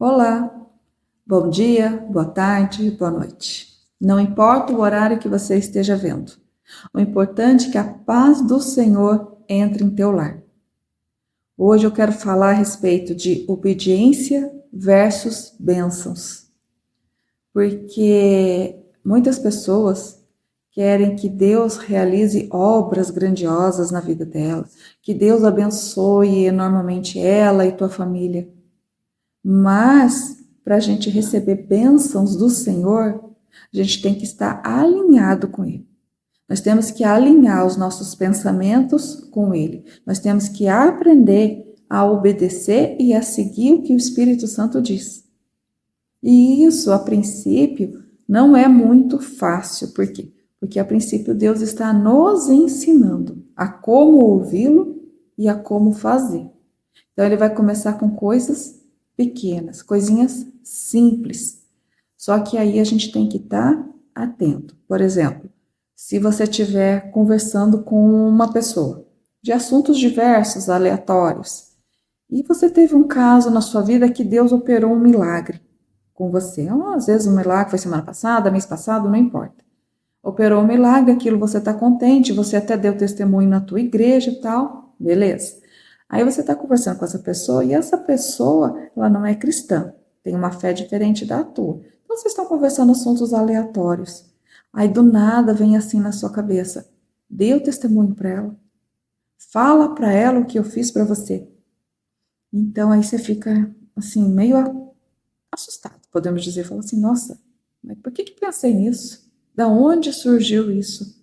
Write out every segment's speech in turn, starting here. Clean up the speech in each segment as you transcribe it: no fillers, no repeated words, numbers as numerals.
Olá, bom dia, boa tarde, boa noite. Não importa o horário que você esteja vendo. O importante é que a paz do Senhor entre em teu lar. Hoje eu quero falar a respeito de obediência versus bênçãos. Porque muitas pessoas querem que Deus realize obras grandiosas na vida dela, que Deus abençoe enormemente ela e tua família. Mas, para a gente receber bênçãos do Senhor, a gente tem que estar alinhado com Ele. Nós temos que alinhar os nossos pensamentos com Ele. Nós temos que aprender a obedecer e a seguir o que o Espírito Santo diz. E isso, a princípio, não é muito fácil. Por quê? Porque, a princípio, Deus está nos ensinando a como ouvi-lo e a como fazer. Então, ele vai começar com coisas pequenas, coisinhas simples. Só que aí a gente tem que estar atento. Por exemplo, se você estiver conversando com uma pessoa de assuntos diversos, aleatórios, e você teve um caso na sua vida que Deus operou um milagre com você. Às vezes o milagre foi semana passada, mês passado, não importa. Operou um milagre, aquilo você está contente, você até deu testemunho na tua igreja e tal, beleza. Aí você está conversando com essa pessoa e essa pessoa, ela não é cristã, tem uma fé diferente da tua. Então vocês estão conversando assuntos aleatórios. Aí do nada vem assim na sua cabeça, dê o testemunho para ela, fala para ela o que eu fiz para você. Então aí você fica assim meio assustado, podemos dizer, fala assim, nossa, mas por que pensei nisso? Da onde surgiu isso?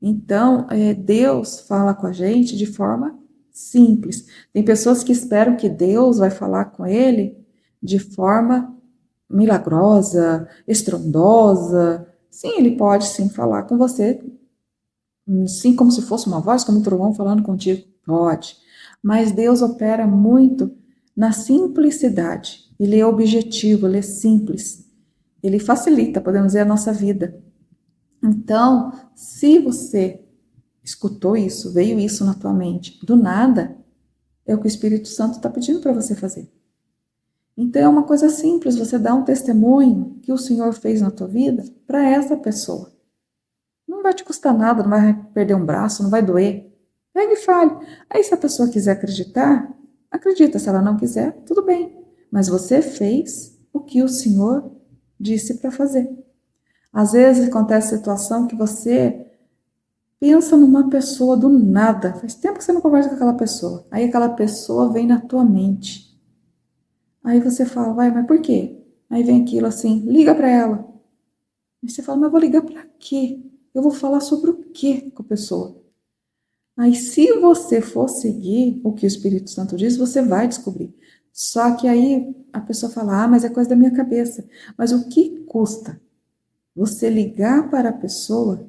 Então, Deus fala com a gente de forma simples. Tem pessoas que esperam que Deus vai falar com ele de forma milagrosa, estrondosa. Sim, ele pode sim falar com você, sim, como se fosse uma voz, como um trovão falando contigo. Pode. Mas Deus opera muito na simplicidade. Ele é objetivo, ele é simples. Ele facilita, podemos dizer, a nossa vida. Então, se você escutou isso, veio isso na tua mente, do nada, é o que o Espírito Santo está pedindo para você fazer. Então, é uma coisa simples, você dá um testemunho que o Senhor fez na tua vida para essa pessoa. Não vai te custar nada, não vai perder um braço, não vai doer. Pega e fale. Aí, se a pessoa quiser acreditar, acredita. Se ela não quiser, tudo bem. Mas você fez o que o Senhor disse para fazer. Às vezes acontece a situação que você pensa numa pessoa do nada. Faz tempo que você não conversa com aquela pessoa. Aí aquela pessoa vem na tua mente. Aí você fala, vai, mas por quê? Aí vem aquilo assim, liga para ela. Aí você fala, mas eu vou ligar para quê? Eu vou falar sobre o quê com a pessoa? Aí se você for seguir o que o Espírito Santo diz, você vai descobrir. Só que aí a pessoa fala, mas é coisa da minha cabeça. Mas o que custa você ligar para a pessoa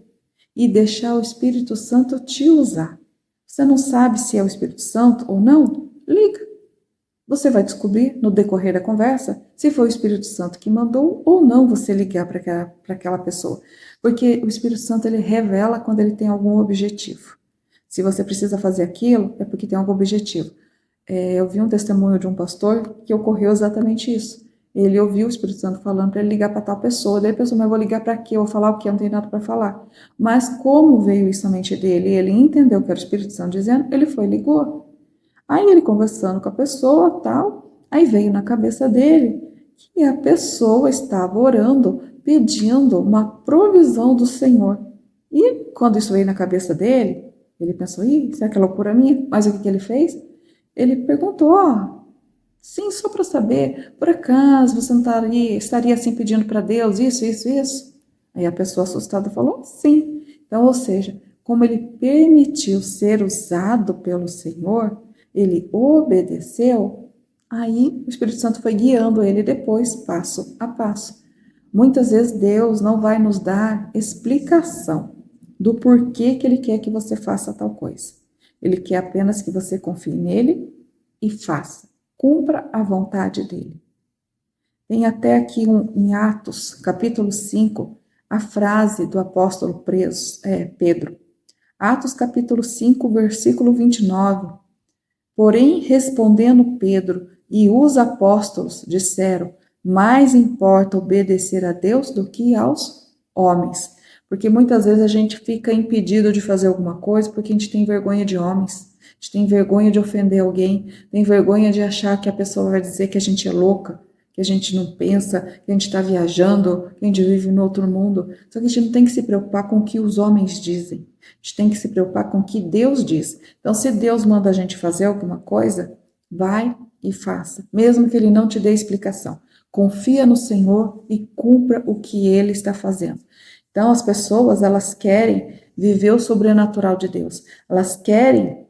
e deixar o Espírito Santo te usar? Você não sabe se é o Espírito Santo ou não? Liga. Você vai descobrir no decorrer da conversa se foi o Espírito Santo que mandou ou não você ligar para aquela pessoa. Porque o Espírito Santo ele revela quando ele tem algum objetivo. Se você precisa fazer aquilo, é porque tem algum objetivo. Eu vi um testemunho de um pastor que ocorreu exatamente isso. Ele ouviu o Espírito Santo falando para ele ligar para tal pessoa. Daí a pessoa, mas eu vou ligar para quê? Eu vou falar o quê? Eu não tenho nada para falar. Mas como veio isso na mente dele e ele entendeu que era o Espírito Santo dizendo, ele foi e ligou. Aí ele conversando com a pessoa, tal, aí veio na cabeça dele que a pessoa estava orando, pedindo uma provisão do Senhor. E quando isso veio na cabeça dele, ele pensou, será que é loucura minha? Mas o que ele fez? Ele perguntou, sim, só para saber, por acaso você não estaria assim pedindo para Deus isso, isso, isso? Aí a pessoa assustada falou, sim. Então, ou seja, como ele permitiu ser usado pelo Senhor, ele obedeceu, aí o Espírito Santo foi guiando ele depois, passo a passo. Muitas vezes Deus não vai nos dar explicação do porquê que ele quer que você faça tal coisa. Ele quer apenas que você confie nele e faça. Cumpra a vontade dele. Tem até aqui em Atos, capítulo 5, a frase do apóstolo Pedro. Atos, capítulo 5, versículo 29. Porém, respondendo Pedro, E os apóstolos disseram: mais importa obedecer a Deus do que aos homens. Porque muitas vezes a gente fica impedido de fazer alguma coisa porque a gente tem vergonha de homens, a gente tem vergonha de ofender alguém, tem vergonha de achar que a pessoa vai dizer que a gente é louca, que a gente não pensa, que a gente está viajando, que a gente vive no outro mundo. Só que a gente não tem que se preocupar com o que os homens dizem, a gente tem que se preocupar com o que Deus diz. Então, se Deus manda a gente fazer alguma coisa, vai e faça, mesmo que Ele não te dê explicação. Confia no Senhor e cumpra o que Ele está fazendo. Então, as pessoas, elas querem viver o sobrenatural de Deus. Elas querem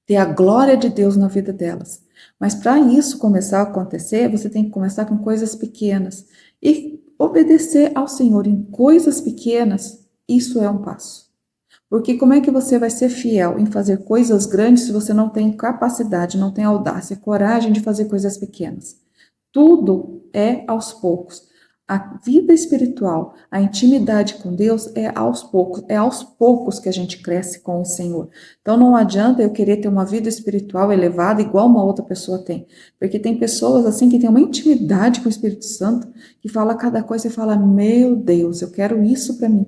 ter a glória de Deus na vida delas. Mas para isso começar a acontecer, você tem que começar com coisas pequenas. E obedecer ao Senhor em coisas pequenas, isso é um passo. Porque como é que você vai ser fiel em fazer coisas grandes se você não tem capacidade, não tem audácia, coragem de fazer coisas pequenas? Tudo é aos poucos. A vida espiritual, a intimidade com Deus é aos poucos que a gente cresce com o Senhor. Então não adianta eu querer ter uma vida espiritual elevada igual uma outra pessoa tem, porque tem pessoas assim que têm uma intimidade com o Espírito Santo, que fala cada coisa e fala: "Meu Deus, eu quero isso para mim".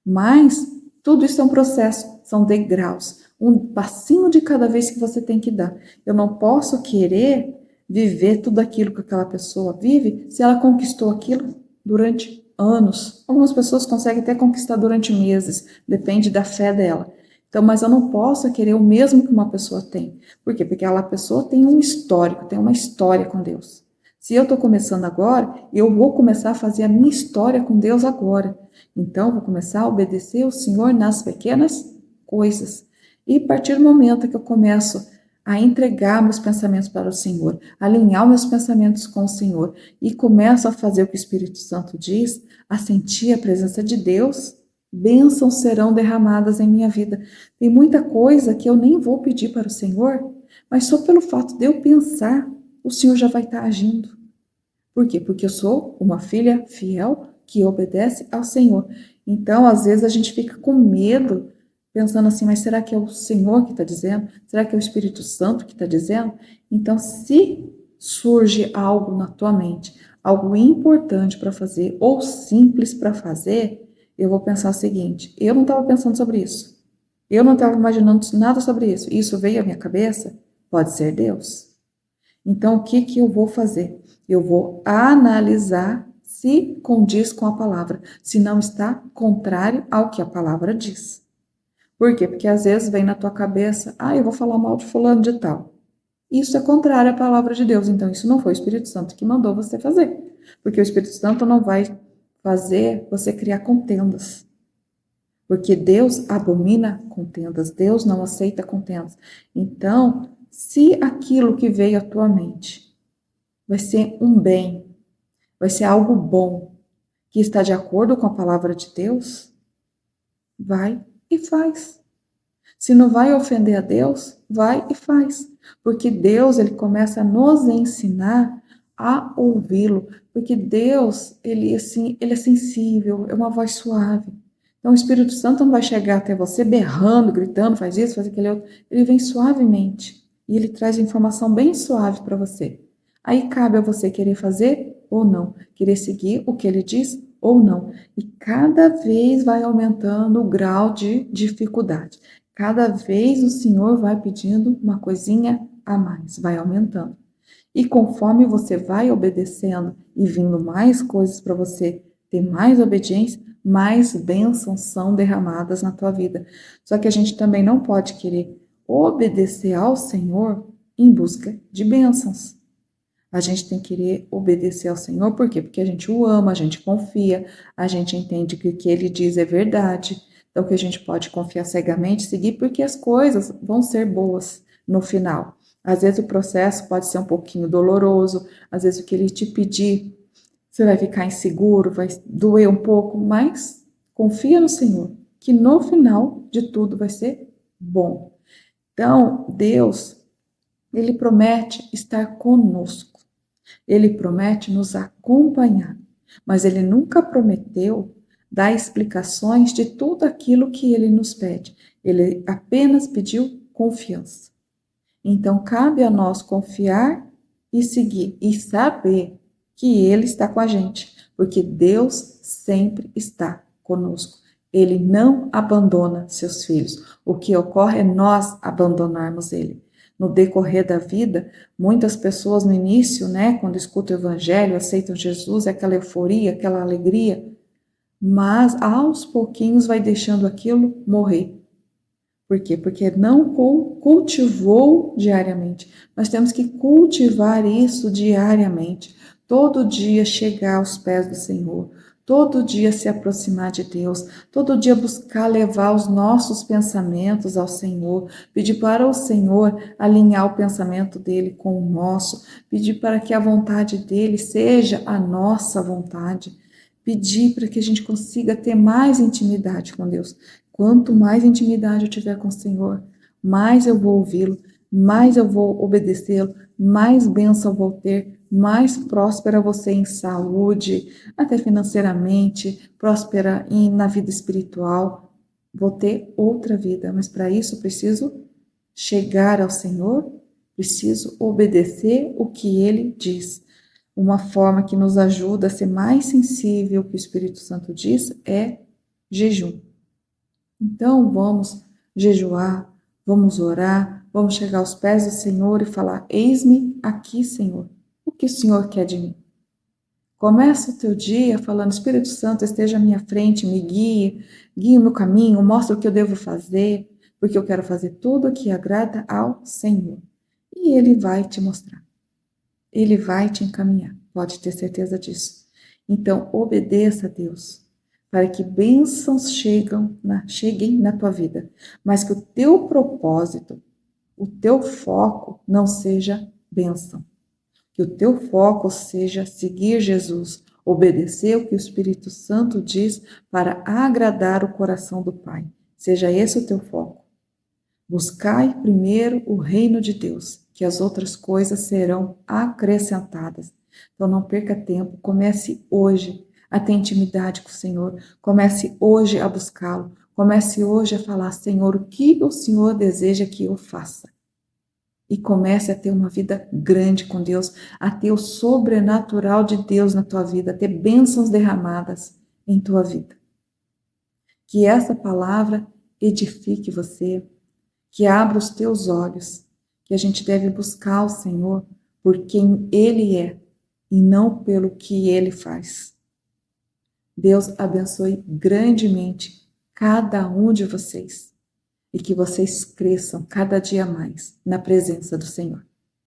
Mas tudo isso é um processo, são degraus, um passinho de cada vez que você tem que dar. Eu não posso querer viver tudo aquilo que aquela pessoa vive se ela conquistou aquilo durante anos. Algumas pessoas conseguem até conquistar durante meses, depende da fé dela. Então, mas eu não posso querer o mesmo que uma pessoa tem. Por quê? Porque aquela pessoa tem um histórico, tem uma história com Deus. Se eu estou começando agora, eu vou começar a fazer a minha história com Deus agora. Então, eu vou começar a obedecer o Senhor nas pequenas coisas. E a partir do momento que eu começo a entregar meus pensamentos para o Senhor, alinhar meus pensamentos com o Senhor e começo a fazer o que o Espírito Santo diz, a sentir a presença de Deus, bênçãos serão derramadas em minha vida. Tem muita coisa que eu nem vou pedir para o Senhor, mas só pelo fato de eu pensar, o Senhor já vai estar agindo. Por quê? Porque eu sou uma filha fiel que obedece ao Senhor. Então, às vezes, a gente fica com medo, pensando assim: mas será que é o Senhor que está dizendo? Será que é o Espírito Santo que está dizendo? Então, se surge algo na tua mente, algo importante para fazer ou simples para fazer, eu vou pensar o seguinte: eu não estava pensando sobre isso. Eu não estava imaginando nada sobre isso. Isso veio à minha cabeça? Pode ser Deus. Então, o que eu vou fazer? Eu vou analisar se condiz com a palavra, se não está contrário ao que a palavra diz. Por quê? Porque às vezes vem na tua cabeça: eu vou falar mal de fulano de tal. Isso é contrário à palavra de Deus, então isso não foi o Espírito Santo que mandou você fazer. Porque o Espírito Santo não vai fazer você criar contendas. Porque Deus abomina contendas, Deus não aceita contendas. Então, se aquilo que veio à tua mente vai ser um bem, vai ser algo bom, que está de acordo com a palavra de Deus, vai e faz. Se não vai ofender a Deus, vai e faz. Porque Deus, ele começa a nos ensinar a ouvi-lo. Porque Deus, ele é sensível, é uma voz suave. Então o Espírito Santo não vai chegar até você berrando, gritando: faz isso, faz aquele outro. Ele vem suavemente e ele traz informação bem suave para você. Aí cabe a você querer fazer ou não, querer seguir o que ele diz ou não. E cada vez vai aumentando o grau de dificuldade. Cada vez o Senhor vai pedindo uma coisinha a mais, vai aumentando. E conforme você vai obedecendo e vindo mais coisas para você ter mais obediência, mais bênçãos são derramadas na tua vida. Só que a gente também não pode querer obedecer ao Senhor em busca de bênçãos. A gente tem que querer obedecer ao Senhor, por quê? Porque a gente o ama, a gente confia, a gente entende que o que ele diz é verdade. Então, que a gente pode confiar cegamente, seguir, porque as coisas vão ser boas no final. Às vezes o processo pode ser um pouquinho doloroso, às vezes o que ele te pedir, você vai ficar inseguro, vai doer um pouco, mas confia no Senhor, que no final de tudo vai ser bom. Então, Deus, ele promete estar conosco. Ele promete nos acompanhar, mas ele nunca prometeu dar explicações de tudo aquilo que ele nos pede. Ele apenas pediu confiança. Então, cabe a nós confiar e seguir e saber que Ele está com a gente, porque Deus sempre está conosco. Ele não abandona seus filhos. O que ocorre é nós abandonarmos Ele. No decorrer da vida, muitas pessoas no início, né, quando escutam o Evangelho, aceitam Jesus, é aquela euforia, aquela alegria, mas aos pouquinhos vai deixando aquilo morrer. Por quê? Porque não cultivou diariamente. Nós temos que cultivar isso diariamente. Todo dia chegar aos pés do Senhor. Todo dia se aproximar de Deus. Todo dia buscar levar os nossos pensamentos ao Senhor. Pedir para o Senhor alinhar o pensamento dele com o nosso. Pedir para que a vontade dele seja a nossa vontade. Pedir para que a gente consiga ter mais intimidade com Deus. Quanto mais intimidade eu tiver com o Senhor, mais eu vou ouvi-lo, mais eu vou obedecê-lo, mais bênção eu vou ter, mais próspera você em saúde, até financeiramente, próspera na vida espiritual. Vou ter outra vida, mas para isso eu preciso chegar ao Senhor, preciso obedecer o que Ele diz. Uma forma que nos ajuda a ser mais sensível ao que o Espírito Santo diz é jejum. Então vamos jejuar, vamos orar, vamos chegar aos pés do Senhor e falar: eis-me aqui, Senhor. O que o Senhor quer de mim? Começa o teu dia falando: Espírito Santo, esteja à minha frente, me guie o meu caminho, mostra o que eu devo fazer, porque eu quero fazer tudo o que agrada ao Senhor. E Ele vai te mostrar. Ele vai te encaminhar, pode ter certeza disso. Então, obedeça a Deus, para que bênçãos cheguem na tua vida, mas que o teu propósito, o teu foco não seja bênção. Que o teu foco seja seguir Jesus, obedecer o que o Espírito Santo diz para agradar o coração do Pai. Seja esse o teu foco. Buscai primeiro o reino de Deus, que as outras coisas serão acrescentadas. Então não perca tempo, comece hoje a ter intimidade com o Senhor, comece hoje a buscá-lo, comece hoje a falar: Senhor, o que o Senhor deseja que eu faça? E comece a ter uma vida grande com Deus, a ter o sobrenatural de Deus na tua vida, a ter bênçãos derramadas em tua vida. Que essa palavra edifique você, que abra os teus olhos, que a gente deve buscar o Senhor por quem Ele é e não pelo que Ele faz. Deus abençoe grandemente cada um de vocês e que vocês cresçam cada dia mais na presença do Senhor.